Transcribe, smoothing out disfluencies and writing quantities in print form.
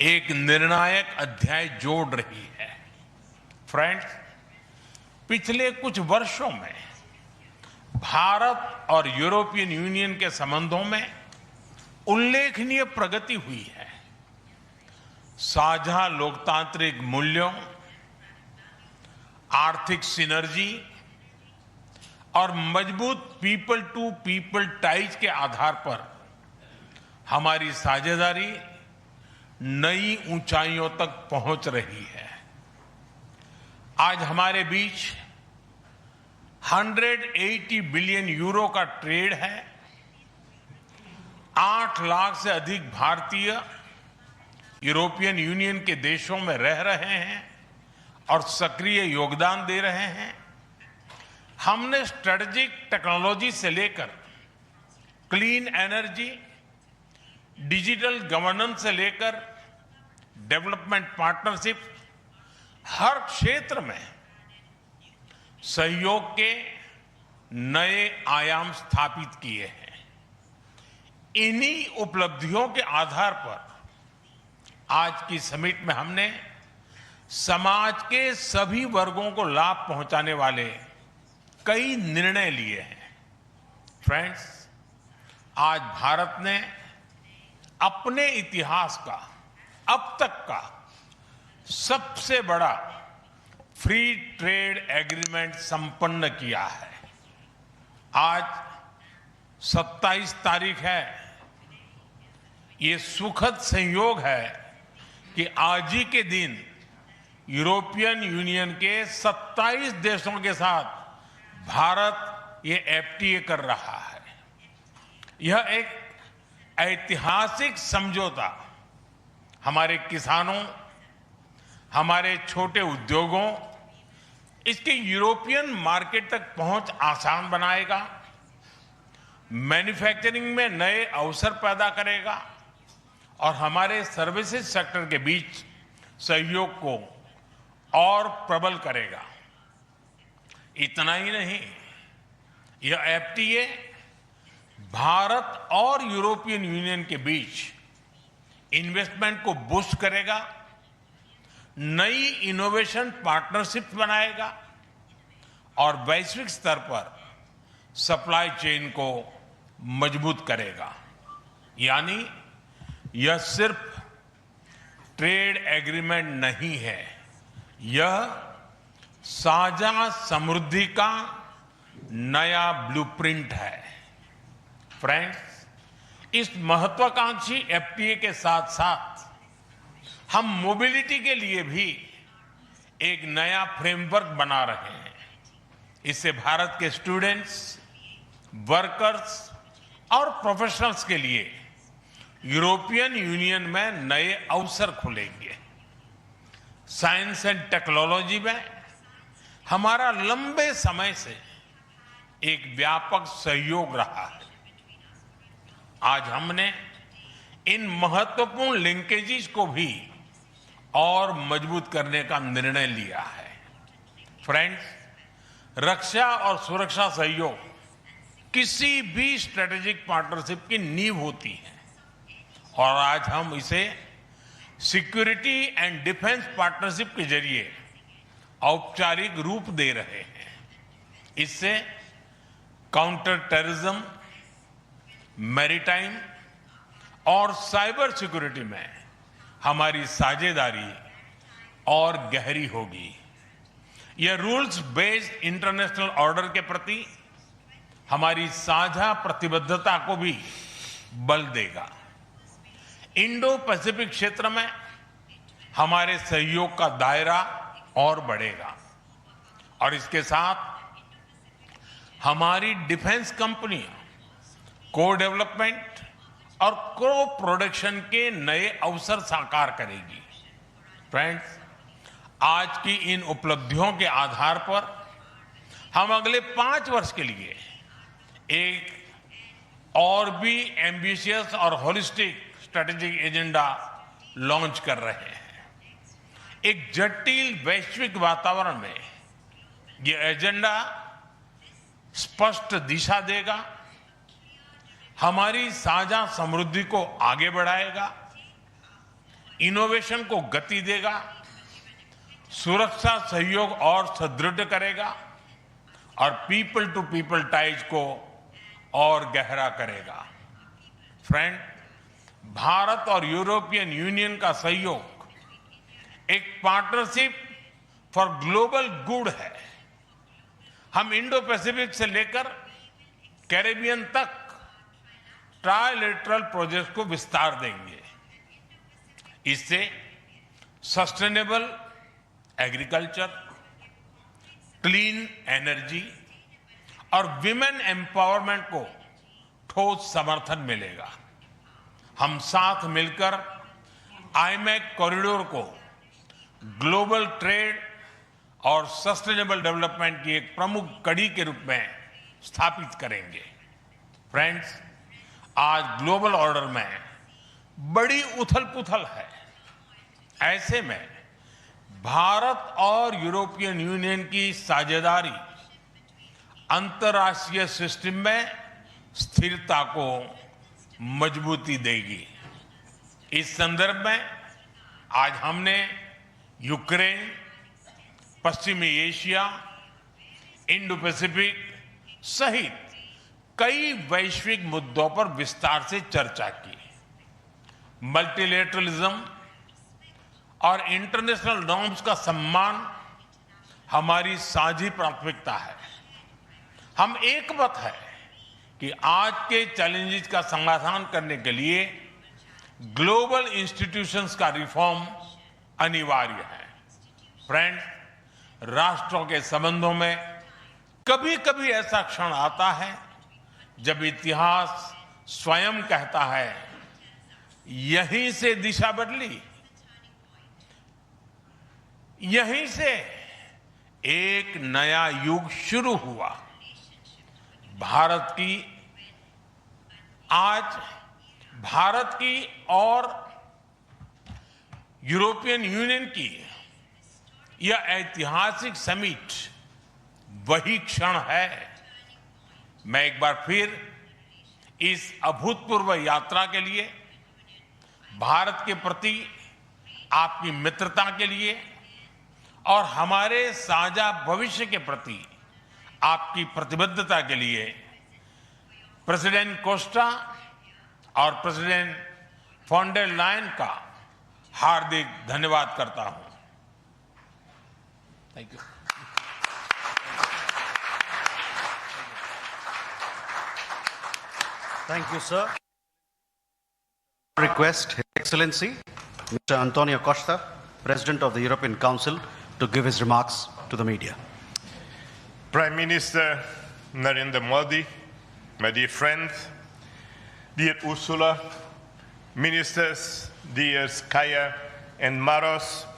एक निर्णायक अध्याय जोड़ रही है। फ्रेंड्स, पिछले कुछ वर्षों में भारत और यूरोपियन यूनियन के संबंधों में उल्लेखनीय प्रगति हुई है। साझा लोकतांत्रिक मूल्यों, आर्थिक सिनर्जी और मजबूत पीपल टू पीपल टाइज के आधार पर हमारी साझेदारी नई ऊंचाइयों तक पहुंच रही है। आज हमारे बीच 180 बिलियन यूरो का ट्रेड है। 8 लाख से अधिक भारतीय यूरोपियन यूनियन के देशों में रह रहे हैं और सक्रिय योगदान दे रहे हैं। हमने स्ट्रेटेजिक टेक्नोलॉजी से लेकर क्लीन एनर्जी, डिजिटल गवर्नेंस से लेकर डेवलपमेंट पार्टनरशिप, हर क्षेत्र में सहयोग के नए आयाम स्थापित किए हैं। इन्हीं उपलब्धियों के आधार पर आज की समिट में हमने समाज के सभी वर्गों को लाभ पहुंचाने वाले कई निर्णय लिए हैं। फ्रेंड्स, आज भारत ने अपने इतिहास का अब तक का सबसे बड़ा फ्री ट्रेड एग्रीमेंट संपन्न किया है। आज 27 तारीख है। ये सुखद संयोग है कि आज ही के दिन यूरोपियन यूनियन के 27 देशों के साथ भारत ये एफटीए कर रहा है। यह एक ऐतिहासिक समझौता हमारे किसानों, हमारे छोटे उद्योगों, इसके यूरोपियन मार्केट तक पहुंच आसान बनाएगा, मैन्युफैक्चरिंग में नए अवसर पैदा करेगा और हमारे सर्विसेज सेक्टर के बीच सहयोग को और प्रबल करेगा। इतना ही नहीं, यह एफटीए भारत और यूरोपियन यूनियन के बीच इन्वेस्टमेंट को बूस्ट करेगा, नई इनोवेशन पार्टनरशिप बनाएगा और वैश्विक स्तर पर सप्लाई चेन को मजबूत करेगा। यानी यह सिर्फ ट्रेड एग्रीमेंट नहीं है, यह साझा समृद्धि का नया ब्लूप्रिंट है। फ्रेंड्स, इस महत्वाकांक्षी एफटीए के साथ साथ हम मोबिलिटी के लिए भी एक नया फ्रेमवर्क बना रहे हैं। इससे भारत के स्टूडेंट्स, वर्कर्स और प्रोफेशनल्स के लिए यूरोपियन यूनियन में नए अवसर खुलेंगे। साइंस एंड टेक्नोलॉजी में हमारा लंबे समय से एक व्यापक सहयोग रहा है। आज हमने इन महत्वपूर्ण लिंकेजेस को भी और मजबूत करने का निर्णय लिया है। फ्रेंड्स, रक्षा और सुरक्षा सहयोग किसी भी स्ट्रेटेजिक पार्टनरशिप की नींव होती है और आज हम इसे सिक्योरिटी एंड डिफेंस पार्टनरशिप के जरिए औपचारिक रूप दे रहे हैं। इससे काउंटर टेररिज्म, मैरीटाइम और साइबर सिक्योरिटी में हमारी साझेदारी और गहरी होगी। यह रूल्स बेस्ड इंटरनेशनल ऑर्डर के प्रति हमारी साझा प्रतिबद्धता को भी बल देगा। इंडो पैसिफिक क्षेत्र में हमारे सहयोग का दायरा और बढ़ेगा और इसके साथ हमारी डिफेंस कंपनियां को डेवलपमेंट और को प्रोडक्शन के नए अवसर साकार करेगी। फ्रेंड्स, आज की इन उपलब्धियों के आधार पर हम अगले 5 वर्ष के लिए एक और भी एम्बिशियस और होलिस्टिक स्ट्रेटेजिक एजेंडा लॉन्च कर रहे हैं। एक जटिल वैश्विक वातावरण में ये एजेंडा स्पष्ट दिशा देगा, हमारी साझा समृद्धि को आगे बढ़ाएगा, इनोवेशन को गति देगा, सुरक्षा सहयोग और सुदृढ़ करेगा और पीपल टू पीपल टाइज को और गहरा करेगा। फ्रेंड, भारत और यूरोपियन यूनियन का सहयोग एक पार्टनरशिप फॉर ग्लोबल गुड है। हम इंडो पैसिफिक से लेकर कैरेबियन तक ट्राइलेटरल प्रोजेक्ट को विस्तार देंगे। इससे सस्टेनेबल एग्रीकल्चर, क्लीन एनर्जी और विमेन एम्पावरमेंट को ठोस समर्थन मिलेगा। हम साथ मिलकर आईमैक कॉरिडोर को ग्लोबल ट्रेड और सस्टेनेबल डेवलपमेंट की एक प्रमुख कड़ी के रूप में स्थापित करेंगे। फ्रेंड्स, आज ग्लोबल ऑर्डर में बड़ी उथल-पुथल है। ऐसे में भारत और यूरोपियन यूनियन की साझेदारी अंतर्राष्ट्रीय सिस्टम में स्थिरता को मजबूती देगी। इस संदर्भ में आज हमने यूक्रेन, पश्चिमी एशिया, इंडो पैसिफिक सहित कई वैश्विक मुद्दों पर विस्तार से चर्चा की। मल्टीलेटरलिज्म और इंटरनेशनल नॉर्म्स का सम्मान हमारी साझी प्राथमिकता है। हम एकमत है कि आज के चैलेंजेस का समाधान करने के लिए ग्लोबल इंस्टीट्यूशंस का रिफॉर्म अनिवार्य है। फ्रेंड, राष्ट्रों के संबंधों में कभी-कभी ऐसा क्षण आता है जब इतिहास स्वयं कहता है, यहीं से दिशा बदली, यहीं से एक नया युग शुरू हुआ। भारत की और यूरोपियन यूनियन की यह ऐतिहासिक समिट वही क्षण है। मैं एक बार फिर इस अभूतपूर्व यात्रा के लिए, भारत के प्रति आपकी मित्रता के लिए और हमारे साझा भविष्य के प्रति आपकी प्रतिबद्धता के लिए प्रेसिडेंट कोस्टा और प्रेसिडेंट फॉन डेर लायन का हार्दिक धन्यवाद करता हूं। Thank you. Thank you, sir. Request His Excellency, Mr. Antonio Costa, President of the European Council, to give his remarks to the media. Prime Minister Narendra Modi, my dear friend, dear Ursula, ministers, dear Kaya and Maros,